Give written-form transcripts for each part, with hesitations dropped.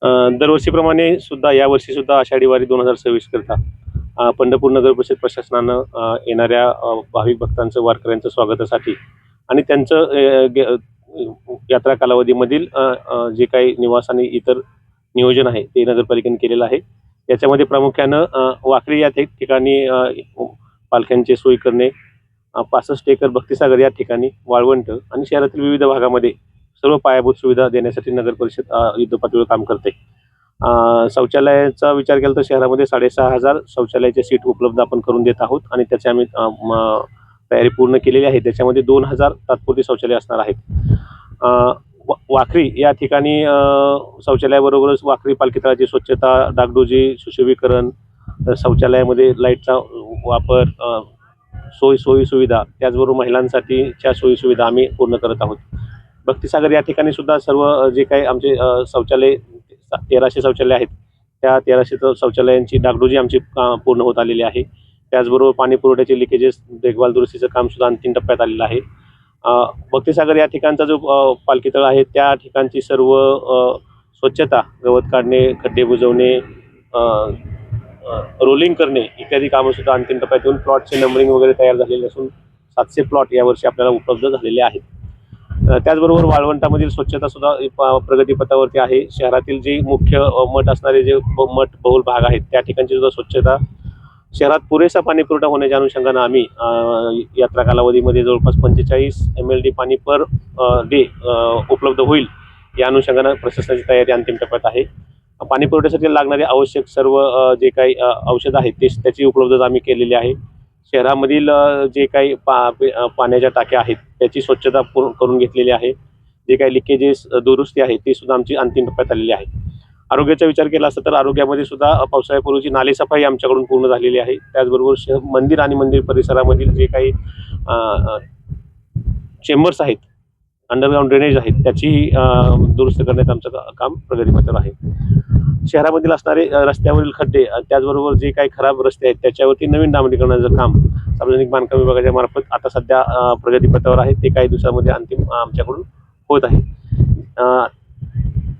दरवर्षीप्रमाणे सुद्धा यावर्षी सुद्धा आषाढी वारी 2026 करता पंढरपूर नगर परिषद प्रशासनानं येणाऱ्या भाविक भक्तांचं वारकऱ्यांचं स्वागतासाठी आणि त्यांचं यात्रा कालावधीमधील जे काही निवास आणि इतर नियोजन आहे ते नगरपालिकेने केलेलं आहे. याच्यामध्ये प्रामुख्यानं वाखरी या ठिकाणी पालख्यांची सोय करणे, 65 एकर भक्तिसागर या ठिकाणी, वाळवंट आणि शहरातील विविध भागामध्ये सर्व पायाभूत सुविधा देण्यासाठी नगर परिषद युद्धपातळीवर काम करते. शौचालयाचा विचार केला तर शहरामध्ये 6,500 शौचालयाचे सीट उपलब्ध आपण करून देत आहोत आणि त्याची आम्ही तयारी पूर्ण केलेली आहे. त्याच्यामध्ये 2,000 तात्पुरती शौचालय असणार आहेत. वाखरी या ठिकाणी शौचालयाबरोबरच वाखरी पालखी तळाची स्वच्छता, डागडुजी, सुशोभीकरण, शौचालयामध्ये लाईटचा वापर, सोयी सुविधा, त्याचबरोबर महिलांसाठीच्या सोयी सुविधा आम्ही पूर्ण करत आहोत. भक्तिसागर या ठिकाणी सुद्धा सर्व जे काही आमचे शौचालय 1300 शौचालय आहेत, त्या 1300 शौचालयांची डागडुजी आमची पूर्ण होत आलेली आहे. त्याचबरोबर पाणी पुरवठ्याचे लिकेजेस देखभाल दुरुस्तीचं काम सुद्धा अंतिम टप्प्यात आलेलं आहे. भक्तिसागर या ठिकाणचा जो पालखी तळ आहे त्या ठिकाणची सर्व स्वच्छता, गवत काढणे, खड्डे बुजवणे, रोलिंग करणे इत्यादी कामं सुद्धा अंतिम टप्प्यात येऊन प्लॉटचे नंबरिंग वगैरे तयार झालेले असून 700 प्लॉट यावर्षी आपल्याला उपलब्ध झालेले आहेत. त्याचबरोबर वाळवंटामधील स्वच्छता सुद्धा प्रगतीपथावरती आहे. शहरातील जे मुख्य मठ असणारे जे मठ बहुल भाग आहेत त्या ठिकाणची सुद्धा स्वच्छता, शहरात पुरेसा पाणी पुरवठा होण्याच्या अनुषंगानं आम्ही यात्रा कालावधीमध्ये जवळपास 45 MLD पाणी पर डे उपलब्ध होईल या अनुषंगानं प्रशासनाची तयारी अंतिम टप्प्यात आहे. पाणी पुरवठ्यासाठी लागणारे आवश्यक सर्व जे काही औषधं आहेत त्याची उपलब्धता आम्ही केलेली आहे. शहरामधील जे काही पाण्याच्या टाक्या आहेत त्याची स्वच्छता करून घेतलेली आहे. जे काही लिकेजेस दुरुस्ती आहे ती सुद्धा आमची अंतिम टप्प्यात आलेली आहे. आरोग्याचा विचार केला असता तर आरोग्यामध्ये सुद्धा पावसाळ्यापूर्वीची नालेसफाई आमच्याकडून पूर्ण झालेली आहे. त्याचबरोबर मंदिर आणि मंदिर परिसरामधील जे काही चेंबर्स आहेत, अंडरग्राऊंड ड्रेनेज आहेत, त्याची दुरुस्त करण्यात आमचं काम प्रगतीपथावर आहे. शहरामधील असणारे रस्त्यावरील खड्डे, त्याचबरोबर जे काही खराब रस्ते आहेत त्याच्यावरती नवीन डांबरीकरणाचं काम सार्वजनिक बांधकाम विभागाच्या मार्फत आता सध्या प्रगतीपथावर आहे. ते काही दिवसामध्ये अंतिम आमच्याकडून होत आहे.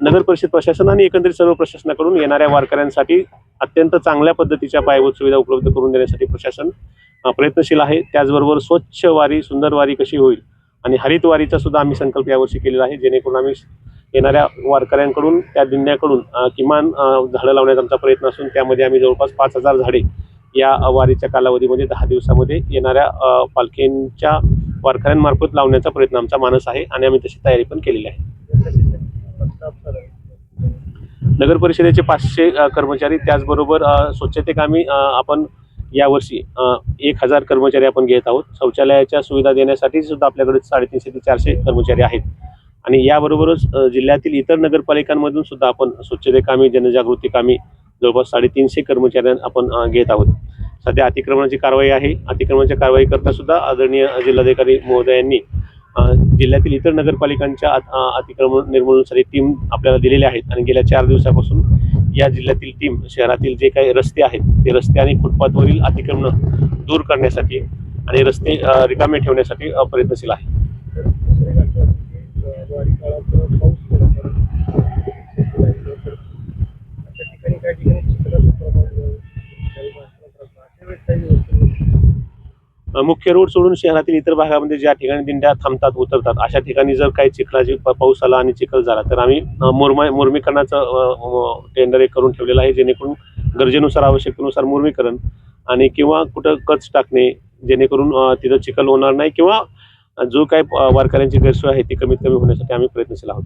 नगर परिषद प्रशासन आणि एकंदरीत सर्व प्रशासनाकडून येणाऱ्या वारकऱ्यांसाठी अत्यंत चांगल्या पद्धतीच्या पायाभूत सुविधा उपलब्ध करून देण्यासाठी प्रशासन प्रयत्नशील आहे. त्याचबरोबर स्वच्छ वारी, सुंदर वारी कशी होईल आणि हरित वारीचा सुद्धा आम्ही संकल्प यावर्षी केलेला आहे, जेणेकरून आम्ही येणाऱ्या वारकऱ्यांकडून, त्या दिंड्याकडून किमान झाडं लावण्याचा आमचा प्रयत्न असून त्यामध्ये आम्ही जवळपास 5,000 झाडे या वारीच्या कालावधीमध्ये 10 दिवसामध्ये येणाऱ्या पालखींच्या वारकऱ्यांमार्फत लावण्याचा प्रयत्न आमचा मानस आहे आणि आम्ही तशी तयारी पण केलेली आहे. नगर परिषदेचे 500 कर्मचारी, त्याचबरोबर स्वच्छतेकामी आपण यावर्षी 1,000 कर्मचारी आपण घेत आहोत. शौचालयाच्या सुविधा देण्यासाठी सुद्धा आपल्याकडे 350 ते 400 कर्मचारी आहेत आणि याबरोबरच जिल्ह्यातील इतर नगरपालिकांमधून सुद्धा आपण स्वच्छतेकामी, जनजागृती कामी जवळपास 350 कर्मचारी आपण घेत आहोत. सध्या अतिक्रमणाची कारवाई आहे. अतिक्रमणाच्या कारवाई करता सुद्धा आदरणीय जिल्हाधिकारी महोदयांनी जिल्ह्यातील इतर नगरपालिकांच्या अतिक्रमण निर्मूलनासाठी टीम आपल्याला दिलेल्या आहेत आणि गेल्या 4 दिवसापासून या जिल्ह्यातील टीम शहरातील जे काही रस्ते आहेत ते रस्ते आणि फुटपाथवरील अतिक्रमण दूर करण्यासाठी आणि रस्ते रिकामे ठेवण्यासाठी प्रयत्नशील आहे. मुख्य रोड सोडून शहरातील इतर भागामध्ये ज्या ठिकाणी दिंड्या थांबतात, उतरतात, अशा ठिकाणी जर काही चिखलाची पाऊस आला आणि चिखल झाला तर आम्ही मुरमीकरणाचं टेंडर एक करून ठेवलेलं आहे, जेणेकरून गरजेनुसार, आवश्यकतेनुसार मुरमीकरण आणि किंवा कुठं कच टाकणे, जेणेकरून तिथं चिखल होणार नाही किंवा जो काही वारकऱ्यांची गैरसोय आहे ती कमीत कमी होण्यासाठी आम्ही प्रयत्नशील आहोत.